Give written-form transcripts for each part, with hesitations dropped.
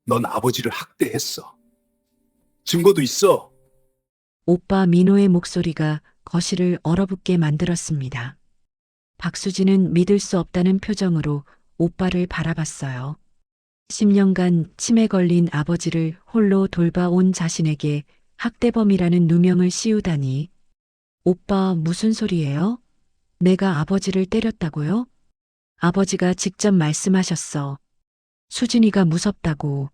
넌 아버지를 학대했어. 증거도 있어. 오빠 민호의 목소리가 거실을 얼어붙게 만들었습니다. 박수진은 믿을 수 없다는 표정으로 오빠를 바라봤어요. 10년간 치매 걸린 아버지를 홀로 돌봐온 자신에게 학대범이라는 누명을 씌우다니. 오빠 무슨 소리예요? 내가 아버지를 때렸다고요? 아버지가 직접 말씀하셨어. 수진이가 무섭다고.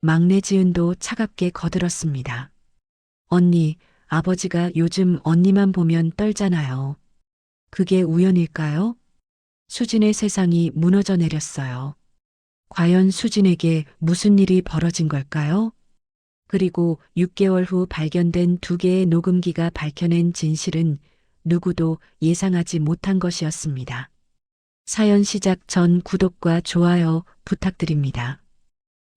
막내 지은도 차갑게 거들었습니다. 언니, 아버지가 요즘 언니만 보면 떨잖아요. 그게 우연일까요? 수진의 세상이 무너져 내렸어요. 과연 수진에게 무슨 일이 벌어진 걸까요? 그리고 6개월 후 발견된 2개의 녹음기가 밝혀낸 진실은 누구도 예상하지 못한 것이었습니다. 사연 시작 전 구독과 좋아요 부탁드립니다.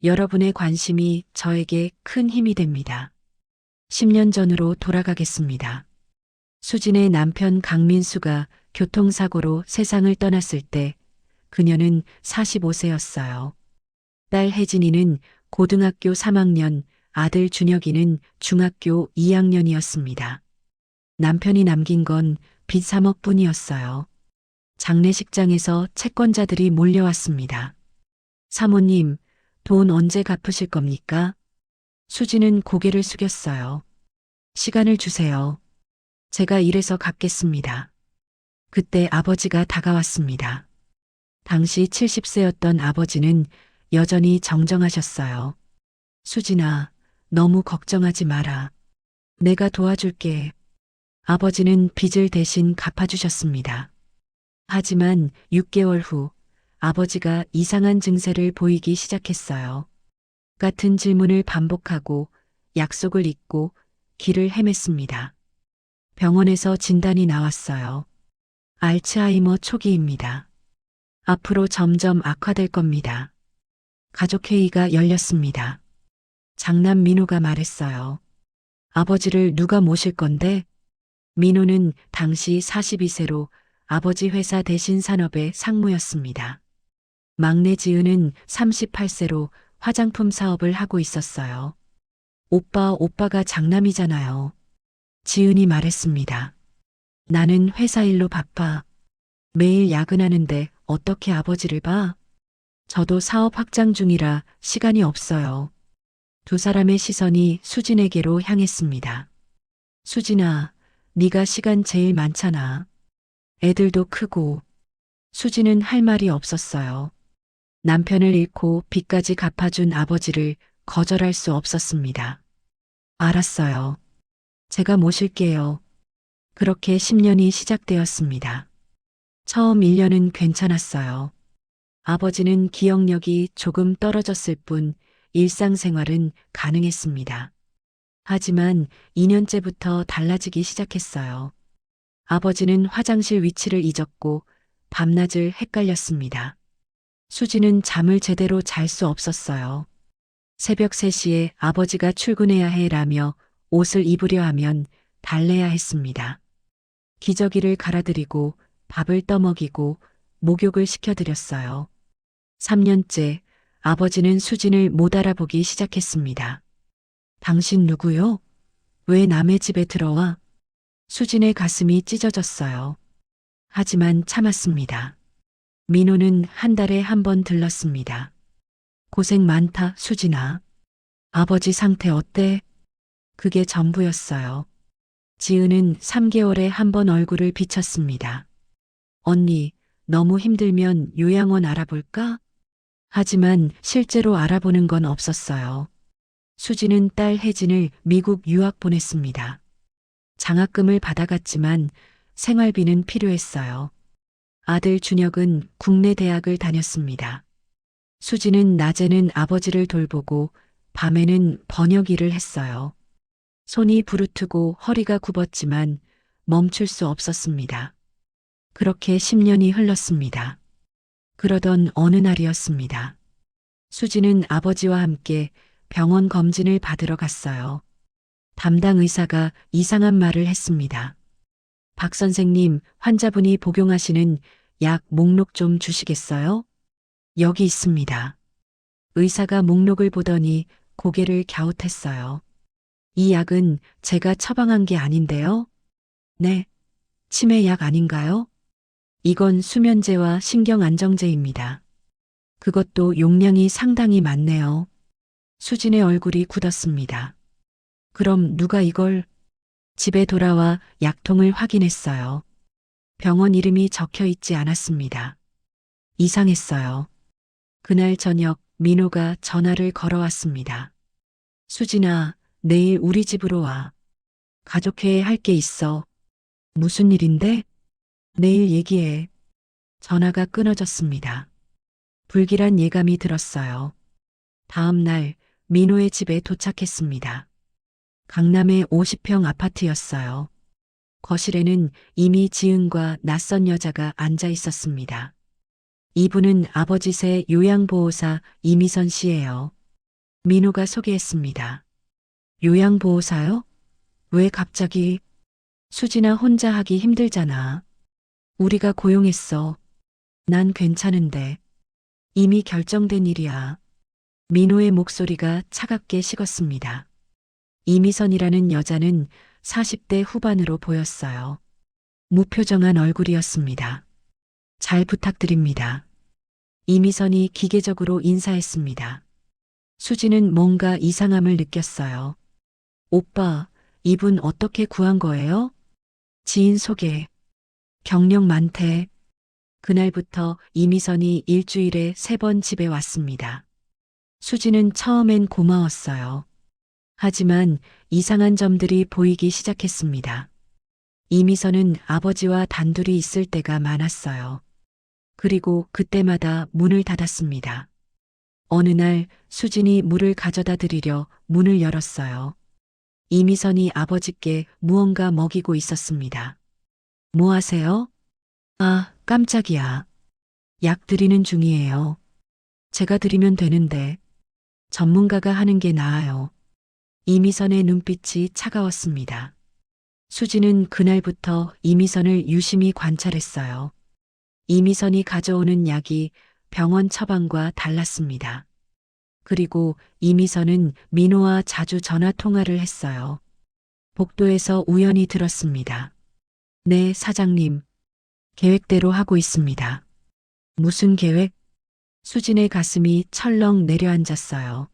여러분의 관심이 저에게 큰 힘이 됩니다. 10년 전으로 돌아가겠습니다. 수진의 남편 강민수가 교통사고로 세상을 떠났을 때 그녀는 45세였어요. 딸 혜진이는 고등학교 3학년, 아들 준혁이는 중학교 2학년이었습니다. 남편이 남긴 건 빚 3억뿐이었어요. 장례식장에서 채권자들이 몰려왔습니다. 사모님, 돈 언제 갚으실 겁니까? 수지는 고개를 숙였어요. 시간을 주세요. 제가 일해서 갚겠습니다. 그때 아버지가 다가왔습니다. 당시 70세였던 아버지는 여전히 정정하셨어요. 수진아, 너무 걱정하지 마라. 내가 도와줄게. 아버지는 빚을 대신 갚아주셨습니다. 하지만 6개월 후 아버지가 이상한 증세를 보이기 시작했어요. 같은 질문을 반복하고 약속을 잊고 길을 헤맸습니다. 병원에서 진단이 나왔어요. 알츠하이머 초기입니다. 앞으로 점점 악화될 겁니다. 가족회의가 열렸습니다. 장남 민호가 말했어요. 아버지를 누가 모실 건데? 민호는 당시 42세로 아버지 회사 대신 산업의 상무였습니다. 막내 지은은 38세로 화장품 사업을 하고 있었어요. 오빠가 장남이잖아요. 지은이 말했습니다. 나는 회사 일로 바빠. 매일 야근하는데 어떻게 아버지를 봐? 저도 사업 확장 중이라 시간이 없어요. 두 사람의 시선이 수진에게로 향했습니다. 수진아, 네가 시간 제일 많잖아. 애들도 크고. 수진은 할 말이 없었어요. 남편을 잃고 빚까지 갚아준 아버지를 거절할 수 없었습니다. 알았어요. 제가 모실게요. 그렇게 10년이 시작되었습니다. 처음 1년은 괜찮았어요. 아버지는 기억력이 조금 떨어졌을 뿐 일상생활은 가능했습니다. 하지만 2년째부터 달라지기 시작했어요. 아버지는 화장실 위치를 잊었고 밤낮을 헷갈렸습니다. 수지는 잠을 제대로 잘 수 없었어요. 새벽 3시에 아버지가 출근해야 해라며 옷을 입으려 하면 달래야 했습니다. 기저귀를 갈아드리고 밥을 떠먹이고 목욕을 시켜드렸어요. 3년째 아버지는 수진을 못 알아보기 시작했습니다. 당신 누구요? 왜 남의 집에 들어와? 수진의 가슴이 찢어졌어요. 하지만 참았습니다. 민호는 한 달에 한 번 들렀습니다. 고생 많다, 수진아. 아버지 상태 어때? 그게 전부였어요. 지은은 3개월에 한 번 얼굴을 비쳤습니다. 언니, 너무 힘들면 요양원 알아볼까? 하지만 실제로 알아보는 건 없었어요. 수지는 딸 혜진을 미국 유학 보냈습니다. 장학금을 받아갔지만 생활비는 필요했어요. 아들 준혁은 국내 대학을 다녔습니다. 수지는 낮에는 아버지를 돌보고 밤에는 번역 일을 했어요. 손이 부르트고 허리가 굽었지만 멈출 수 없었습니다. 그렇게 10년이 흘렀습니다. 그러던 어느 날이었습니다. 수지는 아버지와 함께 병원 검진을 받으러 갔어요. 담당 의사가 이상한 말을 했습니다. 박 선생님, 환자분이 복용하시는 약 목록 좀 주시겠어요? 여기 있습니다. 의사가 목록을 보더니 고개를 갸웃했어요. 이 약은 제가 처방한 게 아닌데요? 네, 치매약 아닌가요? 이건 수면제와 신경안정제입니다. 그것도 용량이 상당히 많네요. 수진의 얼굴이 굳었습니다. 그럼 누가 이걸? 집에 돌아와 약통을 확인했어요. 병원 이름이 적혀 있지 않았습니다. 이상했어요. 그날 저녁 민호가 전화를 걸어왔습니다. 수진아, 내일 우리 집으로 와. 가족회의 할 게 있어. 무슨 일인데? 내일 얘기해. 전화가 끊어졌습니다. 불길한 예감이 들었어요. 다음 날 민호의 집에 도착했습니다. 강남의 50평 아파트였어요. 거실에는 이미 지은과 낯선 여자가 앉아 있었습니다. 이분은 아버지 새 요양보호사 이미선 씨예요. 민호가 소개했습니다. 요양보호사요? 왜 갑자기? 수진아 혼자 하기 힘들잖아. 우리가 고용했어. 난 괜찮은데. 이미 결정된 일이야. 민호의 목소리가 차갑게 식었습니다. 이미선이라는 여자는 40대 후반으로 보였어요. 무표정한 얼굴이었습니다. 잘 부탁드립니다. 이미선이 기계적으로 인사했습니다. 수지는 뭔가 이상함을 느꼈어요. 오빠, 이분 어떻게 구한 거예요? 지인 소개. 경력 많대. 그날부터 이미선이 일주일에 3번 집에 왔습니다. 수지는 처음엔 고마웠어요. 하지만 이상한 점들이 보이기 시작했습니다. 이미선은 아버지와 단둘이 있을 때가 많았어요. 그리고 그때마다 문을 닫았습니다. 어느 날 수진이 물을 가져다 드리려 문을 열었어요. 이미선이 아버지께 무언가 먹이고 있었습니다. 뭐 하세요? 아, 깜짝이야. 약 드리는 중이에요. 제가 드리면 되는데 전문가가 하는 게 나아요. 이미선의 눈빛이 차가웠습니다. 수지는 그날부터 이미선을 유심히 관찰했어요. 이미선이 가져오는 약이 병원 처방과 달랐습니다. 그리고 이미선은 민호와 자주 전화 통화를 했어요. 복도에서 우연히 들었습니다. 네, 사장님. 계획대로 하고 있습니다. 무슨 계획? 수진의 가슴이 철렁 내려앉았어요.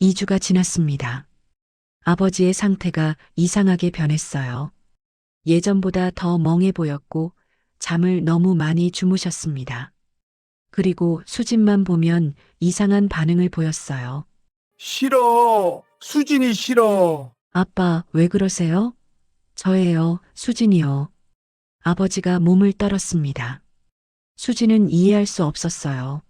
2주가 지났습니다. 아버지의 상태가 이상하게 변했어요. 예전보다 더 멍해 보였고 잠을 너무 많이 주무셨습니다. 그리고 수진만 보면 이상한 반응을 보였어요. 싫어. 수진이 싫어. 아빠, 왜 그러세요? 저예요, 수진이요. 아버지가 몸을 떨었습니다. 수진은 이해할 수 없었어요.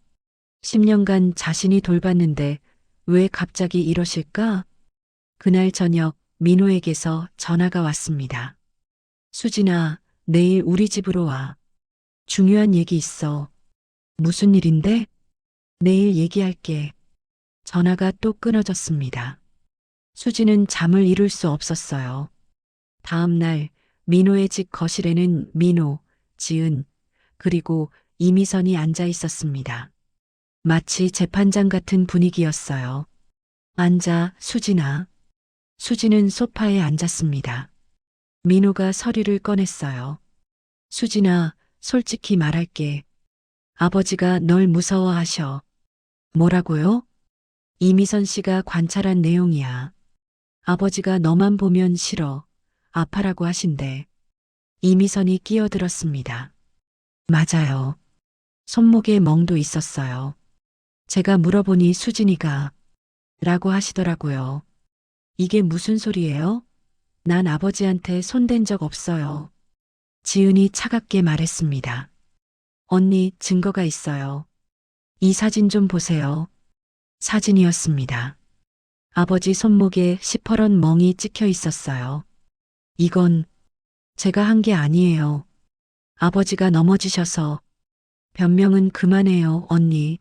10년간 자신이 돌봤는데 왜 갑자기 이러실까? 그날 저녁 민호에게서 전화가 왔습니다. 수진아, 내일 우리 집으로 와. 중요한 얘기 있어. 무슨 일인데? 내일 얘기할게. 전화가 또 끊어졌습니다. 수지는 잠을 이룰 수 없었어요. 다음 날 민호의 집 거실에는 민호, 지은, 그리고 이미선이 앉아 있었습니다. 마치 재판장 같은 분위기였어요. 앉아, 수진아. 수지는 소파에 앉았습니다. 민호가 서류를 꺼냈어요. 수진아, 솔직히 말할게. 아버지가 널 무서워하셔. 뭐라고요? 이미선 씨가 관찰한 내용이야. 아버지가 너만 보면 싫어. 아파라고 하신대. 이미선이 끼어들었습니다. 맞아요. 손목에 멍도 있었어요. 제가 물어보니 수진이가 라고 하시더라고요. 이게 무슨 소리예요? 난 아버지한테 손댄 적 없어요. 지은이 차갑게 말했습니다. 언니, 증거가 있어요. 이 사진 좀 보세요. 사진이었습니다. 아버지 손목에 시퍼런 멍이 찍혀 있었어요. 이건 제가 한 게 아니에요. 아버지가 넘어지셔서. 변명은 그만해요, 언니.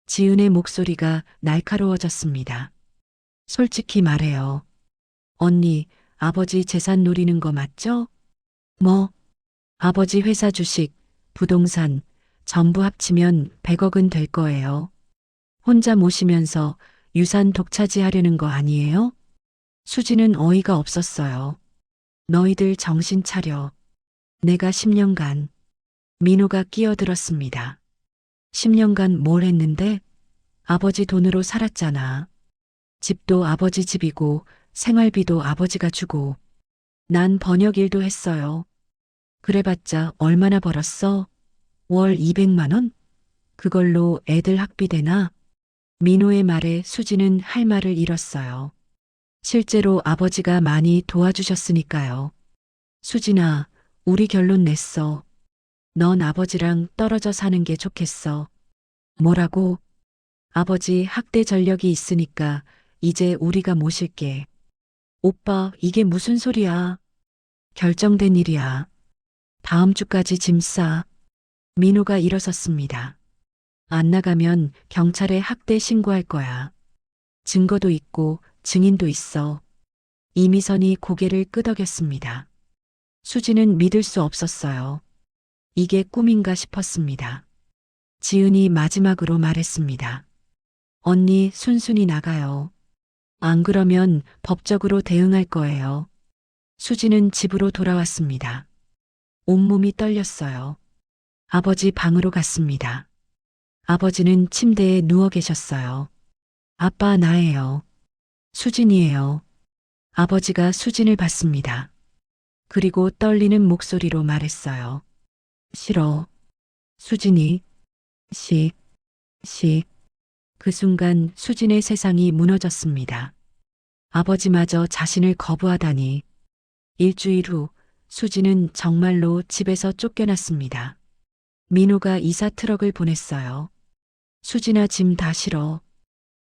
지은의 목소리가 날카로워졌습니다. 솔직히 말해요. 언니, 아버지 재산 노리는 거 맞죠? 뭐? 아버지 회사 주식, 부동산, 전부 합치면 100억은 될 거예요. 혼자 모시면서 유산 독차지하려는 거 아니에요? 수지는 어이가 없었어요. 너희들 정신 차려. 내가 10년간. 민호가 끼어들었습니다. 10년간 뭘 했는데? 아버지 돈으로 살았잖아. 집도 아버지 집이고 생활비도 아버지가 주고 난 번역 일도 했어요. 그래봤자 얼마나 벌었어? 월 200만 원? 그걸로 애들 학비 되나? 민호의 말에 수지는 할 말을 잃었어요. 실제로 아버지가 많이 도와주셨으니까요. 수진아, 우리 결론 냈어. 넌 아버지랑 떨어져 사는 게 좋겠어. 뭐라고? 아버지 학대 전력이 있으니까 이제 우리가 모실게. 오빠, 이게 무슨 소리야? 결정된 일이야. 다음 주까지 짐 싸. 민호가 일어섰습니다. 안 나가면 경찰에 학대 신고할 거야. 증거도 있고 증인도 있어. 이미선이 고개를 끄덕였습니다. 수지는 믿을 수 없었어요. 이게 꿈인가 싶었습니다. 지은이 마지막으로 말했습니다. 언니 순순히 나가요. 안 그러면 법적으로 대응할 거예요. 수지는 집으로 돌아왔습니다. 온몸이 떨렸어요. 아버지 방으로 갔습니다. 아버지는 침대에 누워 계셨어요. 아빠 나예요. 수진이에요. 아버지가 수진을 봤습니다. 그리고 떨리는 목소리로 말했어요. 싫어. 수진이. 식. 그 순간 수진의 세상이 무너졌습니다. 아버지마저 자신을 거부하다니. 일주일 후 수진은 정말로 집에서 쫓겨났습니다. 민호가 이사 트럭을 보냈어요. 수진아 짐 다 실어.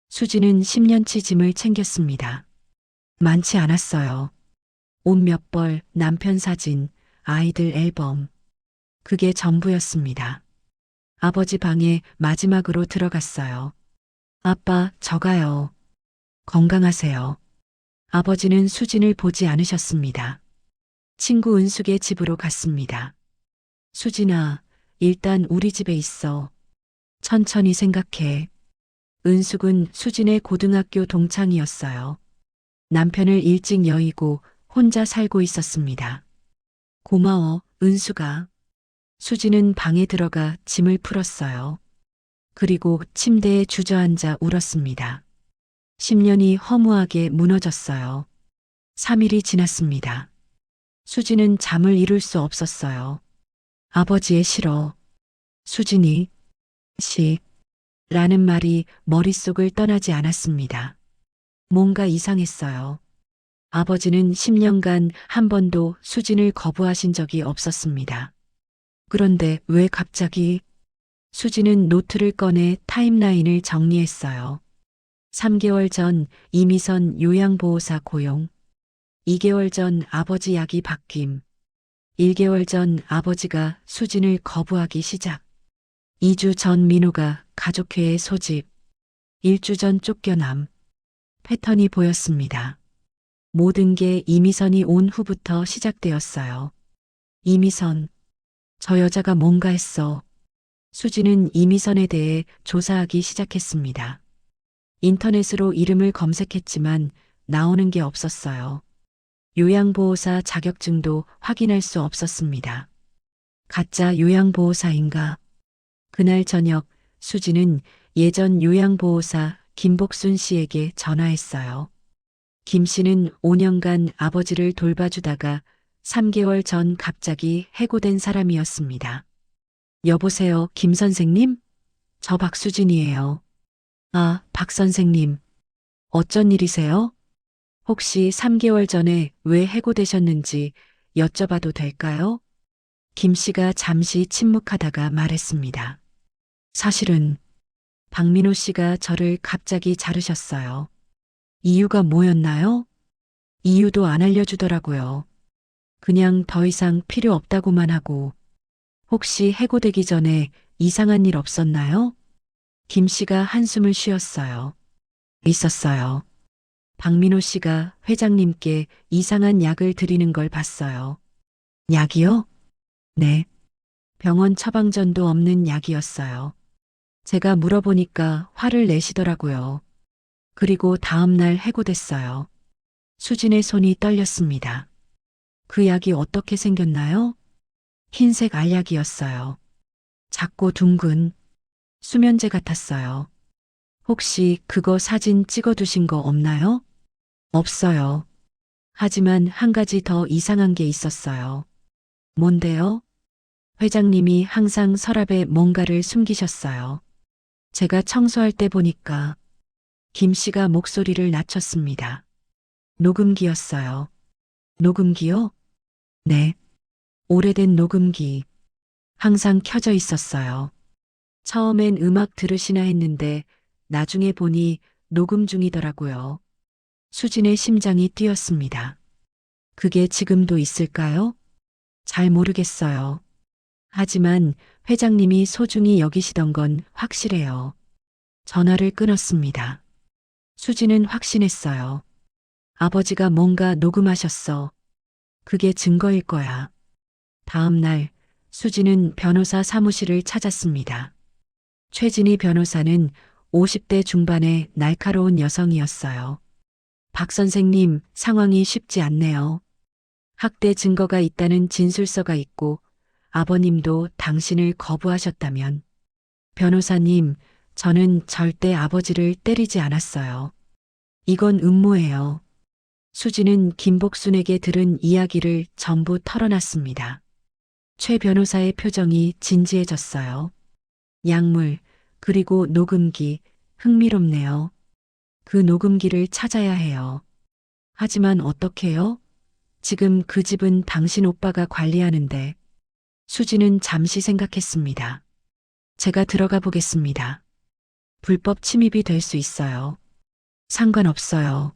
수진은 10년치 짐을 챙겼습니다. 많지 않았어요. 옷 몇 벌, 남편 사진, 아이들 앨범. 그게 전부였습니다. 아버지 방에 마지막으로 들어갔어요. 아빠, 저 가요. 건강하세요. 아버지는 수진을 보지 않으셨습니다. 친구 은숙의 집으로 갔습니다. 수진아, 일단 우리 집에 있어. 천천히 생각해. 은숙은 수진의 고등학교 동창이었어요. 남편을 일찍 여의고 혼자 살고 있었습니다. 고마워, 은숙아. 수진은 방에 들어가 짐을 풀었어요. 그리고 침대에 주저앉아 울었습니다. 10년이 허무하게 무너졌어요. 3일이 지났습니다. 수진은 잠을 이룰 수 없었어요. 아버지의 싫어. 수진이. 라는 말이 머릿속을 떠나지 않았습니다. 뭔가 이상했어요. 아버지는 10년간 한 번도 수진을 거부하신 적이 없었습니다. 그런데 왜 갑자기? 수진은 노트를 꺼내 타임라인을 정리했어요. 3개월 전 이미선 요양보호사 고용. 2개월 전 아버지 약이 바뀜. 1개월 전 아버지가 수진을 거부하기 시작. 2주 전 민호가 가족회의 소집. 1주 전 쫓겨남. 패턴이 보였습니다. 모든 게 이미선이 온 후부터 시작되었어요. 이미선. 저 여자가 뭔가 했어. 수지는 이미선에 대해 조사하기 시작했습니다. 인터넷으로 이름을 검색했지만 나오는 게 없었어요. 요양보호사 자격증도 확인할 수 없었습니다. 가짜 요양보호사인가? 그날 저녁 수지는 예전 요양보호사 김복순 씨에게 전화했어요. 김 씨는 5년간 아버지를 돌봐주다가 3개월 전 갑자기 해고된 사람이었습니다. 여보세요, 김 선생님? 저 박수진이에요. 아, 박 선생님. 어쩐 일이세요? 혹시 3개월 전에 왜 해고되셨는지 여쭤봐도 될까요? 김 씨가 잠시 침묵하다가 말했습니다. 사실은 박민호 씨가 저를 갑자기 자르셨어요. 이유가 뭐였나요? 이유도 안 알려주더라고요. 그냥 더 이상 필요 없다고만 하고. 혹시 해고되기 전에 이상한 일 없었나요? 김 씨가 한숨을 쉬었어요. 있었어요. 박민호 씨가 회장님께 이상한 약을 드리는 걸 봤어요. 약이요? 네. 병원 처방전도 없는 약이었어요. 제가 물어보니까 화를 내시더라고요. 그리고 다음날 해고됐어요. 수진의 손이 떨렸습니다. 그 약이 어떻게 생겼나요? 흰색 알약이었어요. 작고 둥근 수면제 같았어요. 혹시 그거 사진 찍어두신 거 없나요? 없어요. 하지만 한 가지 더 이상한 게 있었어요. 뭔데요? 회장님이 항상 서랍에 뭔가를 숨기셨어요. 제가 청소할 때 보니까 김 씨가 목소리를 낮췄습니다. 녹음기였어요. 녹음기요? 네. 오래된 녹음기. 항상 켜져 있었어요. 처음엔 음악 들으시나 했는데 나중에 보니 녹음 중이더라고요. 수진의 심장이 뛰었습니다. 그게 지금도 있을까요? 잘 모르겠어요. 하지만 회장님이 소중히 여기시던 건 확실해요. 전화를 끊었습니다. 수진은 확신했어요. 아버지가 뭔가 녹음하셨어. 그게 증거일 거야. 다음 날 수진은 변호사 사무실을 찾았습니다. 최진희 변호사는 50대 중반의 날카로운 여성이었어요. 박 선생님, 상황이 쉽지 않네요. 학대 증거가 있다는 진술서가 있고 아버님도 당신을 거부하셨다면. 변호사님, 저는 절대 아버지를 때리지 않았어요. 이건 음모예요. 수지는 김복순에게 들은 이야기를 전부 털어놨습니다. 최 변호사의 표정이 진지해졌어요. 약물, 그리고 녹음기, 흥미롭네요. 그 녹음기를 찾아야 해요. 하지만 어떻게요? 지금 그 집은 당신 오빠가 관리하는데. 수지는 잠시 생각했습니다. 제가 들어가 보겠습니다. 불법 침입이 될 수 있어요. 상관없어요.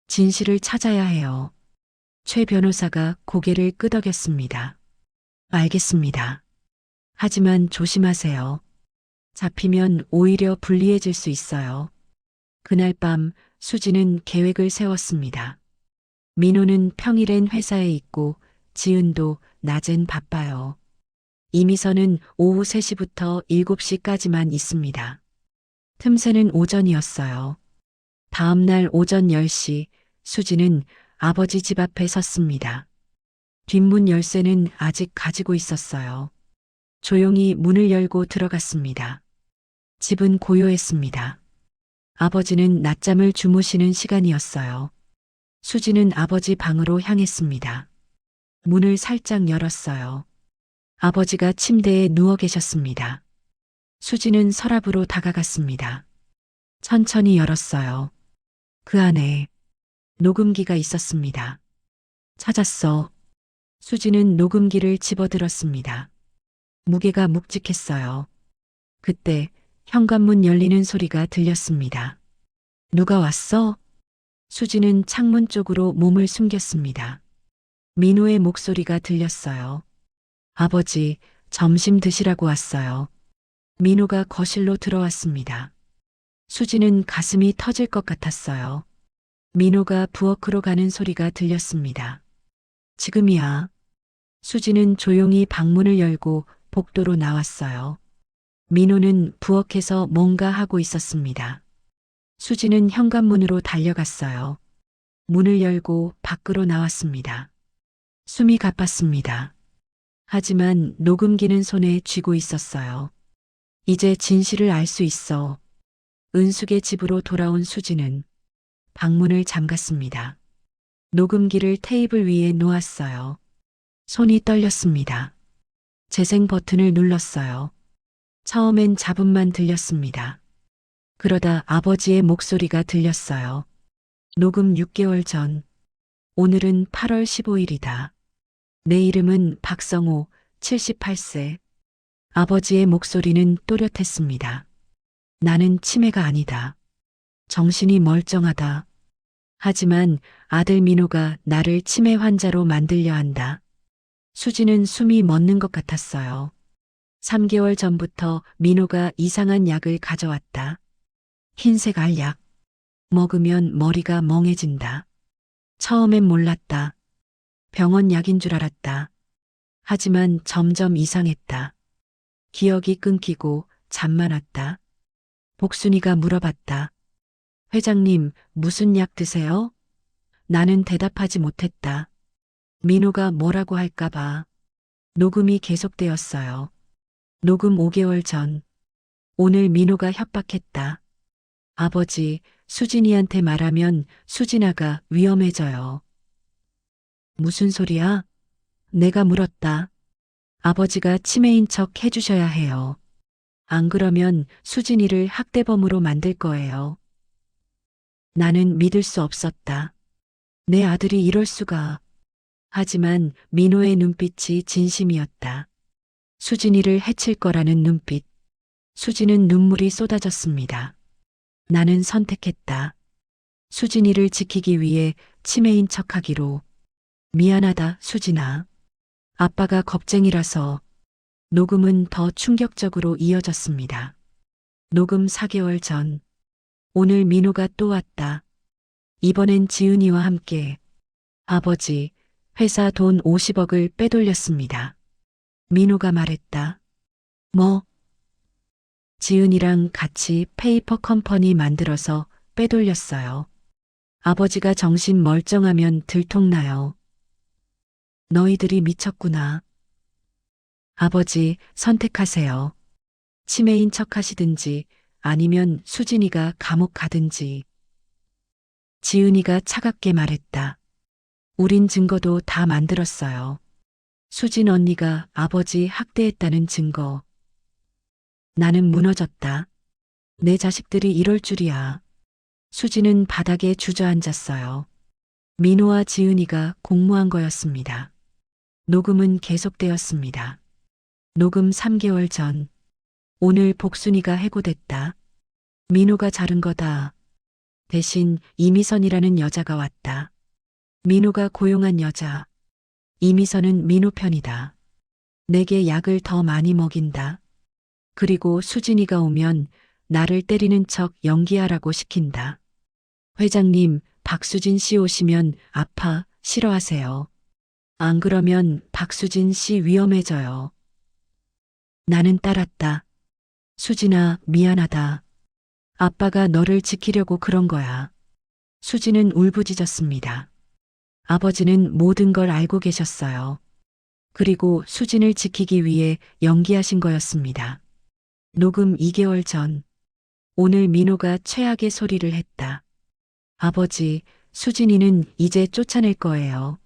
진실을 찾아야 해요. 최 변호사가 고개를 끄덕였습니다. 알겠습니다. 하지만 조심하세요. 잡히면 오히려 불리해질 수 있어요. 그날 밤 수지는 계획을 세웠습니다. 민호는 평일엔 회사에 있고 지은도 낮엔 바빠요. 이미선은 오후 3시부터 7시까지만 있습니다. 틈새는 오전이었어요. 다음 날 오전 10시 수지는 아버지 집 앞에 섰습니다. 뒷문 열쇠는 아직 가지고 있었어요. 조용히 문을 열고 들어갔습니다. 집은 고요했습니다. 아버지는 낮잠을 주무시는 시간이었어요. 수지는 아버지 방으로 향했습니다. 문을 살짝 열었어요. 아버지가 침대에 누워 계셨습니다. 수지는 서랍으로 다가갔습니다. 천천히 열었어요. 그 안에 녹음기가 있었습니다. 찾았어. 수지는 녹음기를 집어들었습니다. 무게가 묵직했어요. 그때 현관문 열리는 소리가 들렸습니다. 누가 왔어? 수지는 창문 쪽으로 몸을 숨겼습니다. 민호의 목소리가 들렸어요. 아버지, 점심 드시라고 왔어요. 민호가 거실로 들어왔습니다. 수지는 가슴이 터질 것 같았어요. 민호가 부엌으로 가는 소리가 들렸습니다. 지금이야. 수지는 조용히 방문을 열고 복도로 나왔어요. 민호는 부엌에서 뭔가 하고 있었습니다. 수지는 현관문으로 달려갔어요. 문을 열고 밖으로 나왔습니다. 숨이 가빴습니다. 하지만 녹음기는 손에 쥐고 있었어요. 이제 진실을 알 수 있어. 은숙의 집으로 돌아온 수지는 방문을 잠갔습니다. 녹음기를 테이블 위에 놓았어요. 손이 떨렸습니다. 재생 버튼을 눌렀어요. 처음엔 잡음만 들렸습니다. 그러다 아버지의 목소리가 들렸어요. 녹음 6개월 전. 오늘은 8월 15일이다. 내 이름은 박성호, 78세. 아버지의 목소리는 또렷했습니다. 나는 치매가 아니다. 정신이 멀쩡하다. 하지만 아들 민호가 나를 치매 환자로 만들려 한다. 수지는 숨이 멎는 것 같았어요. 3개월 전부터 민호가 이상한 약을 가져왔다. 흰색 알약. 먹으면 머리가 멍해진다. 처음엔 몰랐다. 병원 약인 줄 알았다. 하지만 점점 이상했다. 기억이 끊기고 잠만 왔다. 복순이가 물어봤다. 회장님, 무슨 약 드세요? 나는 대답하지 못했다. 민호가 뭐라고 할까봐. 녹음이 계속되었어요. 녹음 5개월 전. 오늘 민호가 협박했다. 아버지, 수진이한테 말하면 수진아가 위험해져요. 무슨 소리야? 내가 물었다. 아버지가 치매인 척 해주셔야 해요. 안 그러면 수진이를 학대범으로 만들 거예요. 나는 믿을 수 없었다. 내 아들이 이럴 수가. 하지만 민호의 눈빛이 진심이었다. 수진이를 해칠 거라는 눈빛. 수진은 눈물이 쏟아졌습니다. 나는 선택했다. 수진이를 지키기 위해 치매인 척하기로. 미안하다, 수진아. 아빠가 겁쟁이라서. 녹음은 더 충격적으로 이어졌습니다. 녹음 4개월 전. 오늘 민호가 또 왔다. 이번엔 지은이와 함께. 아버지, 회사 돈 50억을 빼돌렸습니다. 민호가 말했다. 뭐? 지은이랑 같이 페이퍼 컴퍼니 만들어서 빼돌렸어요. 아버지가 정신 멀쩡하면 들통나요. 너희들이 미쳤구나. 아버지, 선택하세요. 치매인 척 하시든지 아니면 수진이가 감옥 가든지. 지은이가 차갑게 말했다. 우린 증거도 다 만들었어요. 수진 언니가 아버지 학대했다는 증거. 나는 무너졌다. 내 자식들이 이럴 줄이야. 수진은 바닥에 주저앉았어요. 민호와 지은이가 공모한 거였습니다. 녹음은 계속되었습니다. 녹음 3개월 전. 오늘 복순이가 해고됐다. 민호가 자른 거다. 대신 이미선이라는 여자가 왔다. 민호가 고용한 여자. 이미선은 민호 편이다. 내게 약을 더 많이 먹인다. 그리고 수진이가 오면 나를 때리는 척 연기하라고 시킨다. 회장님, 박수진 씨 오시면 아파, 싫어하세요. 안 그러면 박수진 씨 위험해져요. 나는 따랐다. 수진아, 미안하다. 아빠가 너를 지키려고 그런 거야. 수진은 울부짖었습니다. 아버지는 모든 걸 알고 계셨어요. 그리고 수진을 지키기 위해 연기하신 거였습니다. 녹음 2개월 전. 오늘 민호가 최악의 소리를 했다. 아버지, 수진이는 이제 쫓아낼 거예요.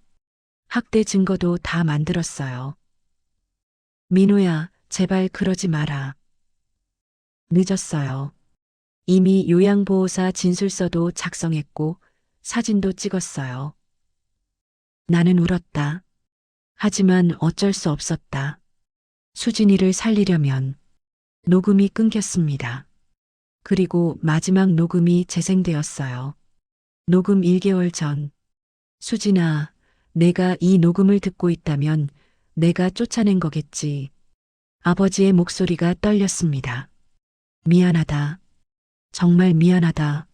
학대 증거도 다 만들었어요. 민호야, 제발 그러지 마라. 늦었어요. 이미 요양보호사 진술서도 작성했고 사진도 찍었어요. 나는 울었다. 하지만 어쩔 수 없었다. 수진이를 살리려면. 녹음이 끊겼습니다. 그리고 마지막 녹음이 재생되었어요. 녹음 1개월 전. 수진아, 내가 이 녹음을 듣고 있다면 내가 쫓아낸 거겠지. 아버지의 목소리가 떨렸습니다. 미안하다. 정말 미안하다.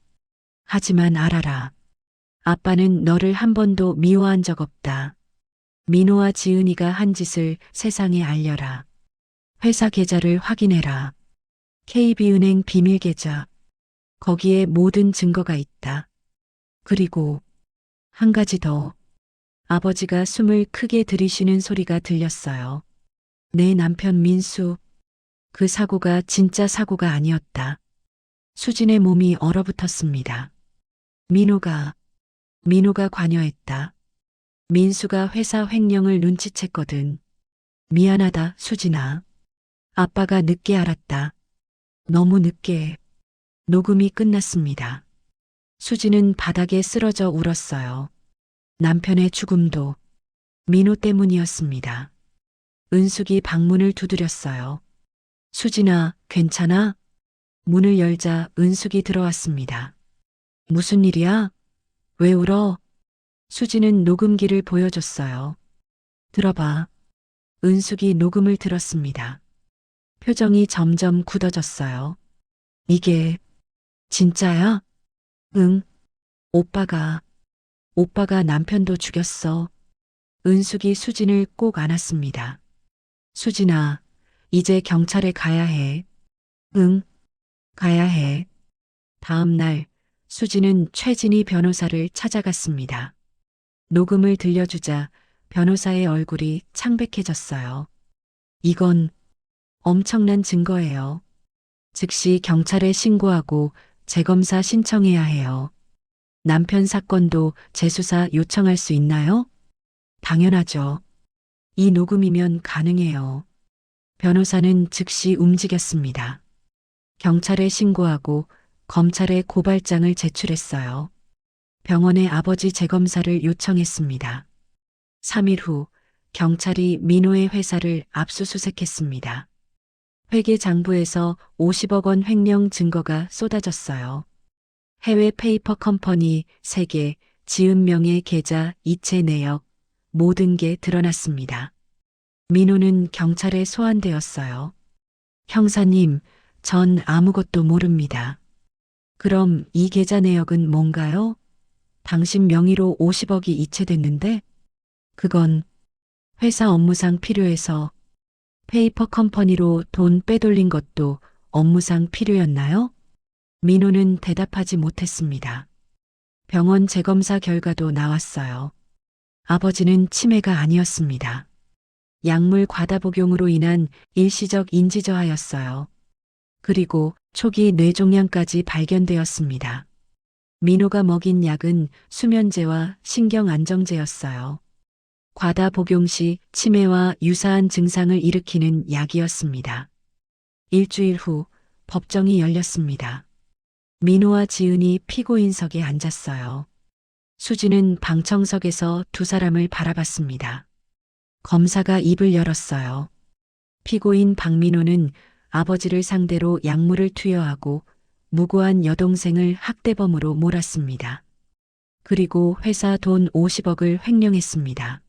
하지만 알아라. 아빠는 너를 한 번도 미워한 적 없다. 민호와 지은이가 한 짓을 세상에 알려라. 회사 계좌를 확인해라. KB은행 비밀 계좌. 거기에 모든 증거가 있다. 그리고 한 가지 더. 아버지가 숨을 크게 들이쉬는 소리가 들렸어요. 내 남편 민수. 그 사고가 진짜 사고가 아니었다. 수진의 몸이 얼어붙었습니다. 민호가 관여했다. 민수가 회사 횡령을 눈치챘거든. 미안하다, 수진아. 아빠가 늦게 알았다. 너무 늦게. 녹음이 끝났습니다. 수진은 바닥에 쓰러져 울었어요. 남편의 죽음도 민호 때문이었습니다. 은숙이 방문을 두드렸어요. 수진아, 괜찮아? 문을 열자 은숙이 들어왔습니다. 무슨 일이야? 왜 울어? 수진은 녹음기를 보여줬어요. 들어봐. 은숙이 녹음을 들었습니다. 표정이 점점 굳어졌어요. 이게 진짜야? 응. 오빠가 남편도 죽였어. 은숙이 수진을 꼭 안았습니다. 수진아, 이제 경찰에 가야 해. 응. 가야 해. 다음 날 수지는 최진희 변호사를 찾아갔습니다. 녹음을 들려주자 변호사의 얼굴이 창백해졌어요. 이건 엄청난 증거예요. 즉시 경찰에 신고하고 재검사 신청해야 해요. 남편 사건도 재수사 요청할 수 있나요? 당연하죠. 이 녹음이면 가능해요. 변호사는 즉시 움직였습니다. 경찰에 신고하고 검찰에 고발장을 제출했어요. 병원에 아버지 재검사를 요청했습니다. 3일 후 경찰이 민호의 회사를 압수수색했습니다. 회계장부에서 50억 원 횡령 증거가 쏟아졌어요. 해외 페이퍼 컴퍼니 3개, 지은명의 계좌, 이체 내역, 모든 게 드러났습니다. 민호는 경찰에 소환되었어요. 형사님, 전 아무것도 모릅니다. 그럼 이 계좌 내역은 뭔가요? 당신 명의로 50억이 이체됐는데? 그건 회사 업무상 필요해서 페이퍼 컴퍼니로 돈 빼돌린 것도 업무상 필요였나요? 민호는 대답하지 못했습니다. 병원 재검사 결과도 나왔어요. 아버지는 치매가 아니었습니다. 약물 과다 복용으로 인한 일시적 인지저하였어요. 그리고 초기 뇌종양까지 발견되었습니다. 민호가 먹인 약은 수면제와 신경안정제였어요. 과다 복용 시 치매와 유사한 증상을 일으키는 약이었습니다. 일주일 후 법정이 열렸습니다. 민호와 지은이 피고인석에 앉았어요. 수지는 방청석에서 두 사람을 바라봤습니다. 검사가 입을 열었어요. 피고인 박민호는 아버지를 상대로 약물을 투여하고 무고한 여동생을 학대범으로 몰았습니다. 그리고 회사 돈 50억을 횡령했습니다.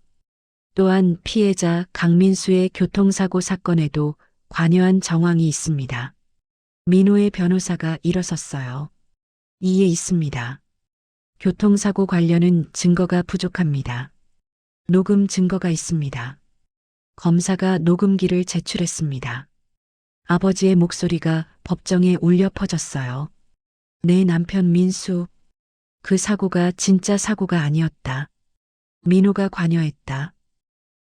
또한 피해자 강민수의 교통사고 사건에도 관여한 정황이 있습니다. 민호의 변호사가 일어섰어요. 이에 있습니다. 교통사고 관련은 증거가 부족합니다. 녹음 증거가 있습니다. 검사가 녹음기를 제출했습니다. 아버지의 목소리가 법정에 울려 퍼졌어요. 내 남편 민수, 그 사고가 진짜 사고가 아니었다. 민호가 관여했다.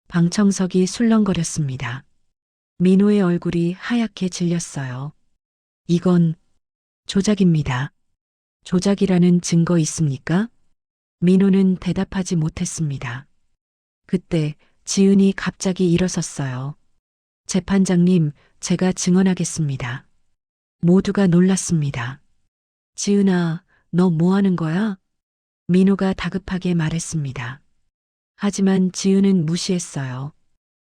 방청석이 술렁거렸습니다. 민호의 얼굴이 하얗게 질렸어요. 이건 조작입니다. 조작이라는 증거 있습니까? 민호는 대답하지 못했습니다. 그때 지은이 갑자기 일어섰어요. 재판장님, 제가 증언하겠습니다. 모두가 놀랐습니다. 지은아, 너 뭐 하는 거야? 민호가 다급하게 말했습니다. 하지만 지은은 무시했어요.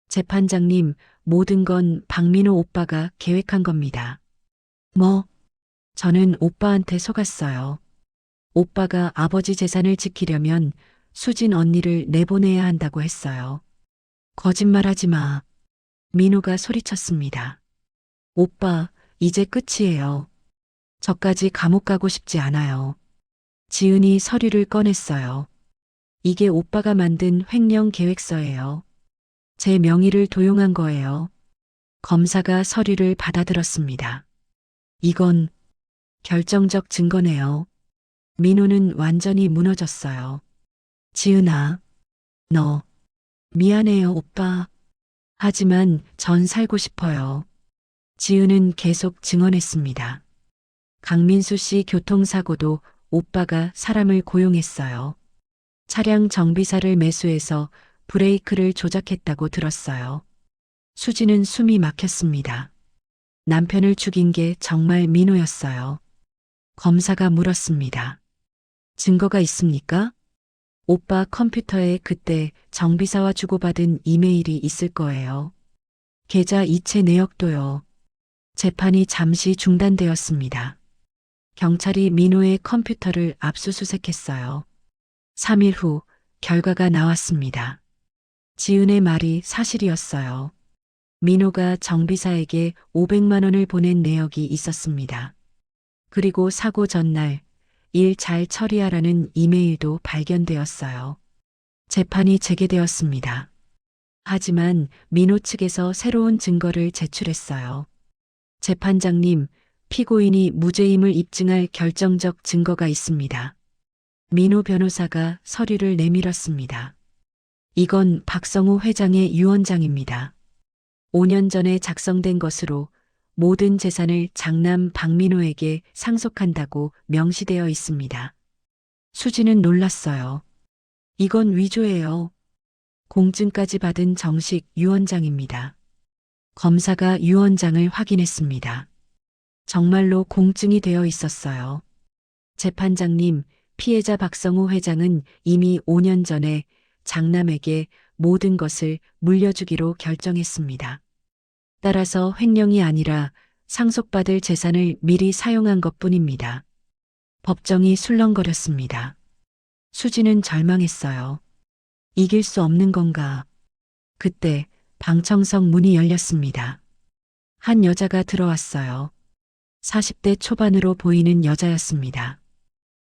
재판장님, 모든 건 박민호 오빠가 계획한 겁니다. 뭐? 저는 오빠한테 속았어요. 오빠가 아버지 재산을 지키려면 수진 언니를 내보내야 한다고 했어요. 거짓말하지 마. 민호가 소리쳤습니다. 오빠, 이제 끝이에요. 저까지 감옥 가고 싶지 않아요. 지은이 서류를 꺼냈어요. 이게 오빠가 만든 횡령 계획서예요. 제 명의를 도용한 거예요. 검사가 서류를 받아들었습니다. 이건 결정적 증거네요. 민호는 완전히 무너졌어요. 지은아, 너, 미안해요, 오빠. 하지만 전 살고 싶어요. 지은은 계속 증언했습니다. 강민수 씨 교통사고도 오빠가 사람을 고용했어요. 차량 정비사를 매수해서 브레이크를 조작했다고 들었어요. 수지는 숨이 막혔습니다. 남편을 죽인 게 정말 민호였어요. 검사가 물었습니다. 증거가 있습니까? 오빠 컴퓨터에 그때 정비사와 주고받은 이메일이 있을 거예요. 계좌 이체 내역도요. 재판이 잠시 중단되었습니다. 경찰이 민호의 컴퓨터를 압수수색했어요. 3일 후 결과가 나왔습니다. 지은의 말이 사실이었어요. 민호가 정비사에게 500만 원을 보낸 내역이 있었습니다. 그리고 사고 전날 일 잘 처리하라는 이메일도 발견되었어요. 재판이 재개되었습니다. 하지만 민호 측에서 새로운 증거를 제출했어요. 재판장님, 피고인이 무죄임을 입증할 결정적 증거가 있습니다. 민호 변호사가 서류를 내밀었습니다. 이건 박성호 회장의 유언장입니다. 5년 전에 작성된 것으로 모든 재산을 장남 박민호에게 상속한다고 명시되어 있습니다. 수지는 놀랐어요. 이건 위조예요. 공증까지 받은 정식 유언장입니다. 검사가 유언장을 확인했습니다. 정말로 공증이 되어 있었어요. 재판장님, 피해자 박성호 회장은 이미 5년 전에 장남에게 모든 것을 물려주기로 결정했습니다. 따라서 횡령이 아니라 상속받을 재산을 미리 사용한 것뿐입니다. 법정이 술렁거렸습니다. 수지는 절망했어요. 이길 수 없는 건가? 그때 방청석 문이 열렸습니다. 한 여자가 들어왔어요. 40대 초반으로 보이는 여자였습니다.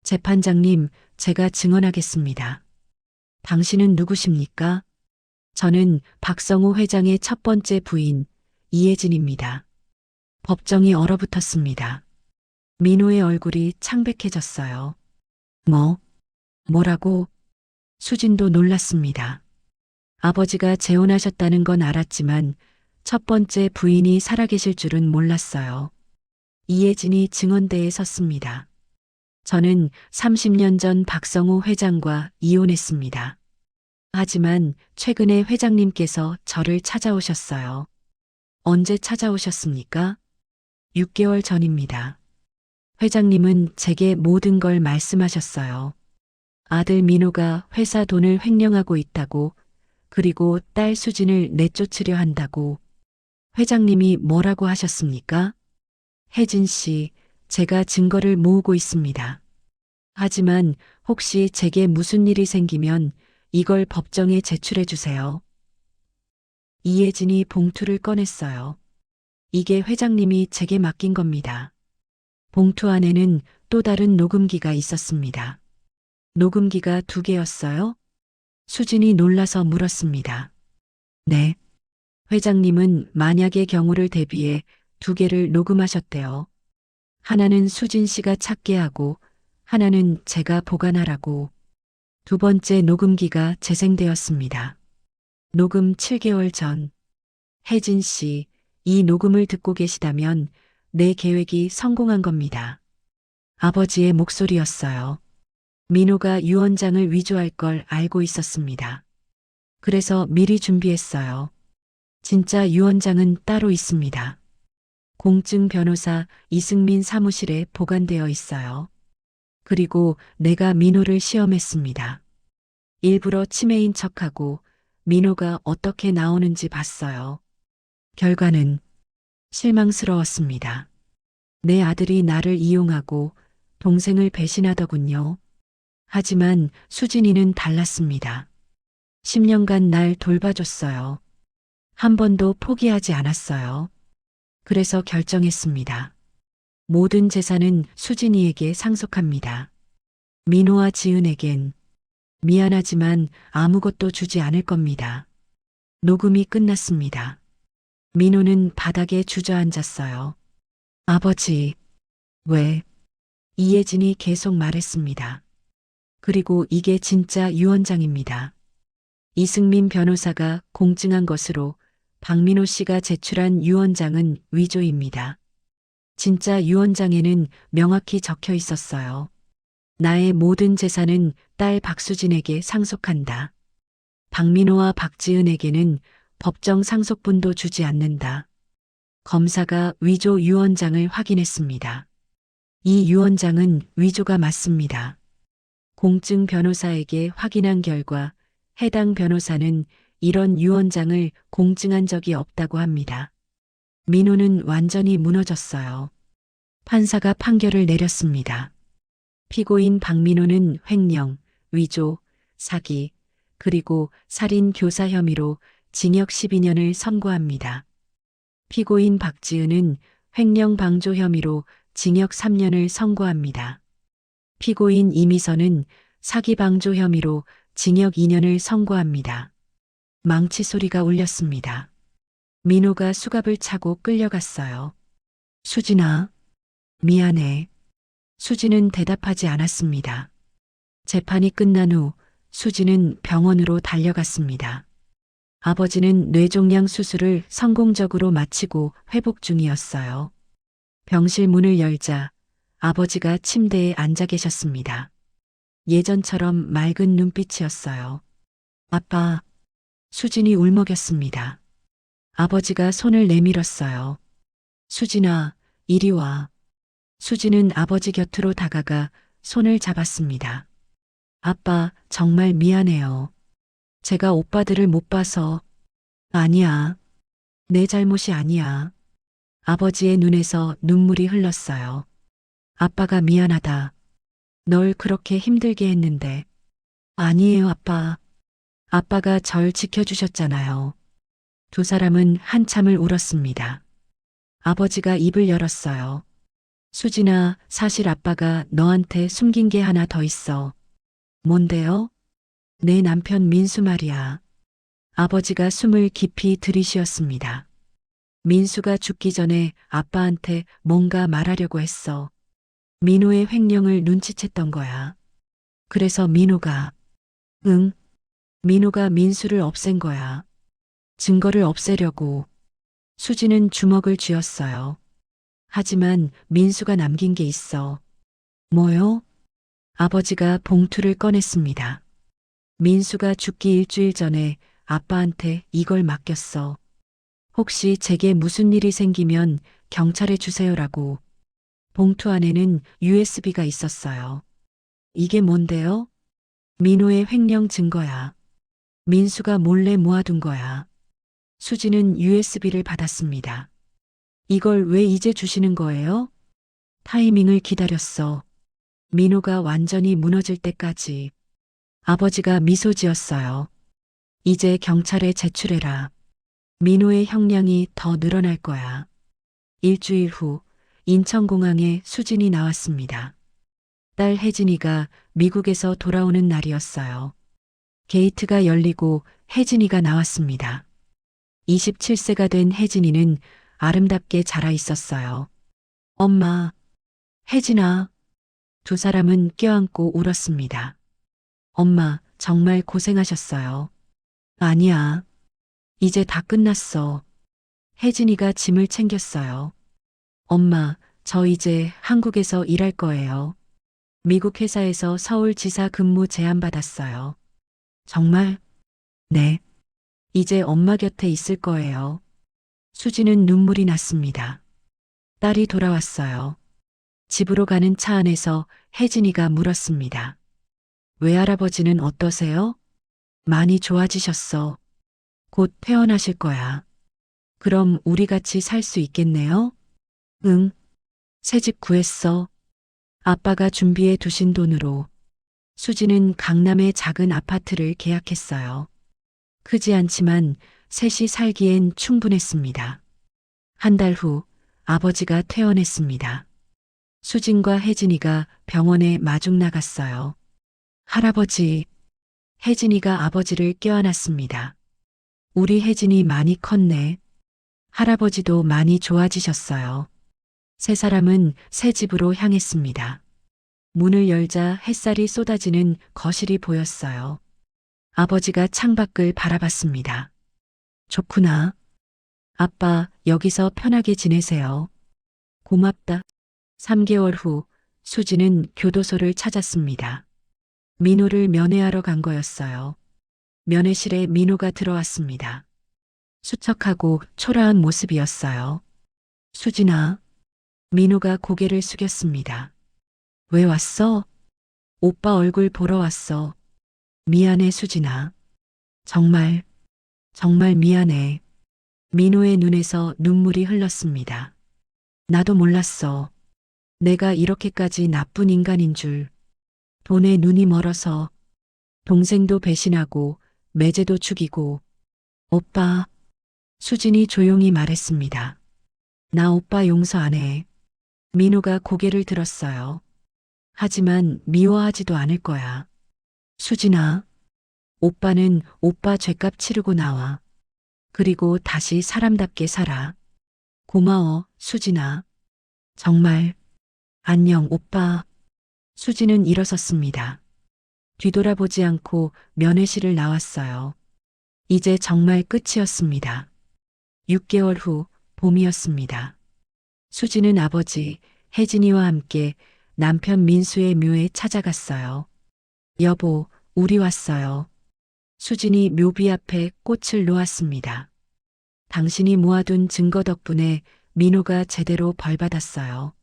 재판장님, 제가 증언하겠습니다. 당신은 누구십니까? 저는 박성호 회장의 첫 번째 부인, 이혜진입니다. 법정이 얼어붙었습니다. 민호의 얼굴이 창백해졌어요. 뭐라고? 수진도 놀랐습니다. 아버지가 재혼하셨다는 건 알았지만 첫 번째 부인이 살아계실 줄은 몰랐어요. 이혜진이 증언대에 섰습니다. 저는 30년 전 박성호 회장과 이혼했습니다. 하지만 최근에 회장님께서 저를 찾아오셨어요. 언제 찾아오셨습니까? 6개월 전입니다. 회장님은 제게 모든 걸 말씀하셨어요. 아들 민호가 회사 돈을 횡령하고 있다고, 그리고 딸 수진을 내쫓으려 한다고. 회장님이 뭐라고 하셨습니까? 혜진 씨, 제가 증거를 모으고 있습니다. 하지만 혹시 제게 무슨 일이 생기면 이걸 법정에 제출해 주세요. 이혜진이 봉투를 꺼냈어요. 이게 회장님이 제게 맡긴 겁니다. 봉투 안에는 또 다른 녹음기가 있었습니다. 녹음기가 2개였어요? 수진이 놀라서 물었습니다. 네. 회장님은 만약의 경우를 대비해 2개를 녹음하셨대요. 하나는 수진 씨가 찾게 하고 하나는 제가 보관하라고. 2번째 녹음기가 재생되었습니다. 녹음 7개월 전. 혜진 씨, 이 녹음을 듣고 계시다면 내 계획이 성공한 겁니다. 아버지의 목소리였어요. 민호가 유언장을 위조할 걸 알고 있었습니다. 그래서 미리 준비했어요. 진짜 유언장은 따로 있습니다. 공증 변호사 이승민 사무실에 보관되어 있어요. 그리고 내가 민호를 시험했습니다. 일부러 치매인 척하고 민호가 어떻게 나오는지 봤어요. 결과는 실망스러웠습니다. 내 아들이 나를 이용하고 동생을 배신하더군요. 하지만 수진이는 달랐습니다. 10년간 날 돌봐줬어요. 한 번도 포기하지 않았어요. 그래서 결정했습니다. 모든 재산은 수진이에게 상속합니다. 민호와 지은에겐 미안하지만 아무것도 주지 않을 겁니다. 녹음이 끝났습니다. 민호는 바닥에 주저앉았어요. 아버지, 왜? 이혜진이 계속 말했습니다. 그리고 이게 진짜 유언장입니다. 이승민 변호사가 공증한 것으로 박민호 씨가 제출한 유언장은 위조입니다. 진짜 유언장에는 명확히 적혀 있었어요. 나의 모든 재산은 딸 박수진에게 상속한다. 박민호와 박지은에게는 법정 상속분도 주지 않는다. 검사가 위조 유언장을 확인했습니다. 이 유언장은 위조가 맞습니다. 공증 변호사에게 확인한 결과 해당 변호사는 이런 유언장을 공증한 적이 없다고 합니다. 민호는 완전히 무너졌어요. 판사가 판결을 내렸습니다. 피고인 박민호는 횡령, 위조, 사기, 그리고 살인 교사 혐의로 징역 12년을 선고합니다. 피고인 박지은은 횡령 방조 혐의로 징역 3년을 선고합니다. 피고인 이미선은 사기 방조 혐의로 징역 2년을 선고합니다. 망치 소리가 울렸습니다. 민호가 수갑을 차고 끌려갔어요. 수진아, 미안해. 수지는 대답하지 않았습니다. 재판이 끝난 후 수지는 병원으로 달려갔습니다. 아버지는 뇌종양 수술을 성공적으로 마치고 회복 중이었어요. 병실 문을 열자 아버지가 침대에 앉아 계셨습니다. 예전처럼 맑은 눈빛이었어요. 아빠, 수진이 울먹였습니다. 아버지가 손을 내밀었어요. 수진아, 이리 와. 수진은 아버지 곁으로 다가가 손을 잡았습니다. 아빠, 정말 미안해요. 제가 오빠들을 못 봐서. 아니야. 내 잘못이 아니야. 아버지의 눈에서 눈물이 흘렀어요. 아빠가 미안하다. 널 그렇게 힘들게 했는데. 아니에요, 아빠. 아빠가 절 지켜주셨잖아요. 두 사람은 한참을 울었습니다. 아버지가 입을 열었어요. 수진아, 사실 아빠가 너한테 숨긴 게 하나 더 있어. 뭔데요? 내 남편 민수 말이야. 아버지가 숨을 깊이 들이쉬었습니다. 민수가 죽기 전에 아빠한테 뭔가 말하려고 했어. 민호의 횡령을 눈치챘던 거야. 그래서 민호가, 응, 민호가 민수를 없앤 거야. 증거를 없애려고. 수지는 주먹을 쥐었어요. 하지만 민수가 남긴 게 있어. 뭐요? 아버지가 봉투를 꺼냈습니다. 민수가 죽기 일주일 전에 아빠한테 이걸 맡겼어. 혹시 제게 무슨 일이 생기면 경찰에 주세요라고. 봉투 안에는 USB가 있었어요. 이게 뭔데요? 민호의 횡령 증거야. 민수가 몰래 모아둔 거야. 수지는 USB를 받았습니다. 이걸 왜 이제 주시는 거예요? 타이밍을 기다렸어. 민호가 완전히 무너질 때까지. 아버지가 미소 지었어요. 이제 경찰에 제출해라. 민호의 형량이 더 늘어날 거야. 일주일 후 인천공항에 수진이 나왔습니다. 딸 혜진이가 미국에서 돌아오는 날이었어요. 게이트가 열리고 혜진이가 나왔습니다. 27세가 된 혜진이는 아름답게 자라 있었어요. 엄마, 혜진아. 두 사람은 껴안고 울었습니다. 엄마, 정말 고생하셨어요. 아니야. 이제 다 끝났어. 혜진이가 짐을 챙겼어요. 엄마, 저 이제 한국에서 일할 거예요. 미국 회사에서 서울지사 근무 제안 받았어요. 정말? 네. 이제 엄마 곁에 있을 거예요. 수지는 눈물이 났습니다. 딸이 돌아왔어요. 집으로 가는 차 안에서 혜진이가 물었습니다. 외할아버지는 어떠세요? 많이 좋아지셨어. 곧 퇴원하실 거야. 그럼 우리 같이 살 수 있겠네요? 응. 새 집 구했어. 아빠가 준비해 두신 돈으로. 수지는 강남의 작은 아파트를 계약했어요. 크지 않지만 셋이 살기엔 충분했습니다. 한 달 후 아버지가 퇴원했습니다. 수진과 혜진이가 병원에 마중 나갔어요. 할아버지, 혜진이가 아버지를 껴안았습니다. 우리 혜진이 많이 컸네. 할아버지도 많이 좋아지셨어요. 세 사람은 새 집으로 향했습니다. 문을 열자 햇살이 쏟아지는 거실이 보였어요. 아버지가 창밖을 바라봤습니다. 좋구나. 아빠, 여기서 편하게 지내세요. 고맙다. 3개월 후 수지는 교도소를 찾았습니다. 민호를 면회하러 간 거였어요. 면회실에 민호가 들어왔습니다. 수척하고 초라한 모습이었어요. 수진아. 민호가 고개를 숙였습니다. 왜 왔어? 오빠 얼굴 보러 왔어. 미안해, 수진아. 정말, 정말 미안해. 민호의 눈에서 눈물이 흘렀습니다. 나도 몰랐어. 내가 이렇게까지 나쁜 인간인 줄. 돈에 눈이 멀어서 동생도 배신하고 매제도 죽이고. 오빠, 수진이 조용히 말했습니다. 나 오빠 용서 안 해. 민호가 고개를 들었어요. 하지만 미워하지도 않을 거야. 수진아, 오빠는 오빠 죗값 치르고 나와. 그리고 다시 사람답게 살아. 고마워, 수진아. 정말. 안녕, 오빠. 수지는 일어섰습니다. 뒤돌아보지 않고 면회실을 나왔어요. 이제 정말 끝이었습니다. 6개월 후 봄이었습니다. 수지는 아버지 혜진이와 함께 남편 민수의 묘에 찾아갔어요. 여보, 우리 왔어요. 수진이 묘비 앞에 꽃을 놓았습니다. 당신이 모아둔 증거 덕분에 민호가 제대로 벌받았어요.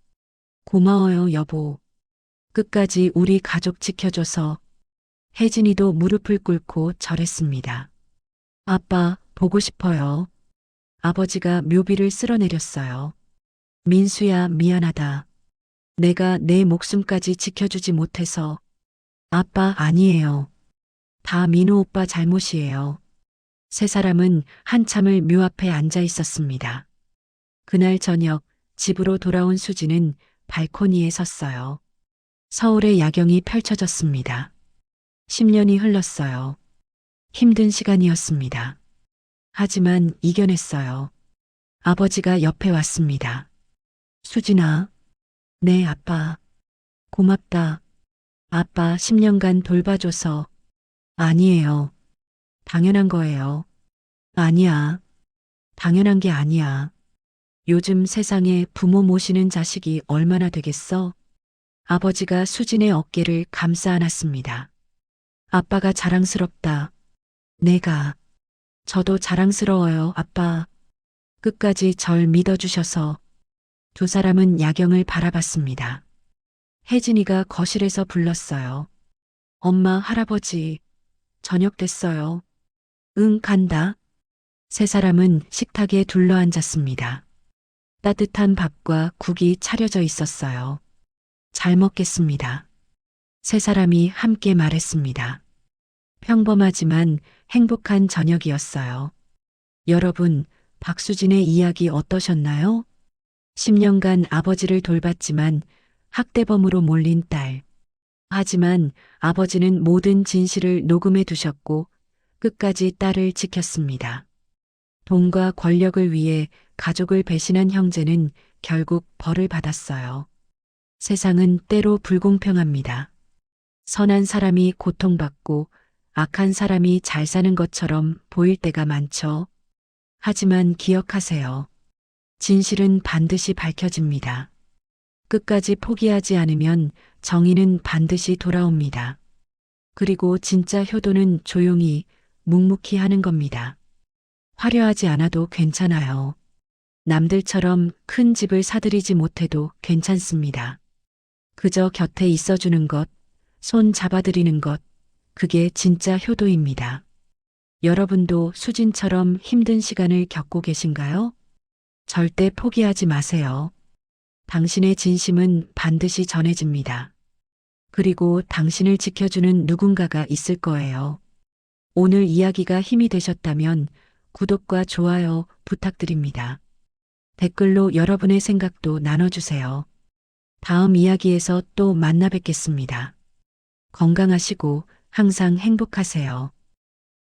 고마워요, 여보. 끝까지 우리 가족 지켜줘서. 혜진이도 무릎을 꿇고 절했습니다. 아빠, 보고 싶어요. 아버지가 묘비를 쓸어내렸어요. 민수야, 미안하다. 내가 내 목숨까지 지켜주지 못해서. 아빠, 아니에요. 다 민호 오빠 잘못이에요. 세 사람은 한참을 묘 앞에 앉아 있었습니다. 그날 저녁 집으로 돌아온 수지는 발코니에 섰어요. 서울의 야경이 펼쳐졌습니다. 10년이 흘렀어요. 힘든 시간이었습니다. 하지만 이겨냈어요. 아버지가 옆에 왔습니다. 수진아, 네, 아빠. 고맙다. 아빠 10년간 돌봐줘서. 아니에요. 당연한 거예요. 아니야. 당연한 게 아니야. 요즘 세상에 부모 모시는 자식이 얼마나 되겠어? 아버지가 수진의 어깨를 감싸 안았습니다. 아빠가 자랑스럽다. 내가. 저도 자랑스러워요, 아빠. 끝까지 절 믿어주셔서. 두 사람은 야경을 바라봤습니다. 혜진이가 거실에서 불렀어요. 엄마, 할아버지. 저녁 됐어요. 응, 간다. 세 사람은 식탁에 둘러앉았습니다. 따뜻한 밥과 국이 차려져 있었어요. 잘 먹겠습니다. 세 사람이 함께 말했습니다. 평범하지만 행복한 저녁이었어요. 여러분, 박수진의 이야기 어떠셨나요? 10년간 아버지를 돌봤지만 학대범으로 몰린 딸. 하지만 아버지는 모든 진실을 녹음해 두셨고 끝까지 딸을 지켰습니다. 돈과 권력을 위해 가족을 배신한 형제는 결국 벌을 받았어요. 세상은 때로 불공평합니다. 선한 사람이 고통받고 악한 사람이 잘 사는 것처럼 보일 때가 많죠. 하지만 기억하세요. 진실은 반드시 밝혀집니다. 끝까지 포기하지 않으면 정의는 반드시 돌아옵니다. 그리고 진짜 효도는 조용히, 묵묵히 하는 겁니다. 화려하지 않아도 괜찮아요. 남들처럼 큰 집을 사들이지 못해도 괜찮습니다. 그저 곁에 있어주는 것, 손 잡아드리는 것, 그게 진짜 효도입니다. 여러분도 수진처럼 힘든 시간을 겪고 계신가요? 절대 포기하지 마세요. 당신의 진심은 반드시 전해집니다. 그리고 당신을 지켜주는 누군가가 있을 거예요. 오늘 이야기가 힘이 되셨다면 구독과 좋아요 부탁드립니다. 댓글로 여러분의 생각도 나눠주세요. 다음 이야기에서 또 만나 뵙겠습니다. 건강하시고 항상 행복하세요.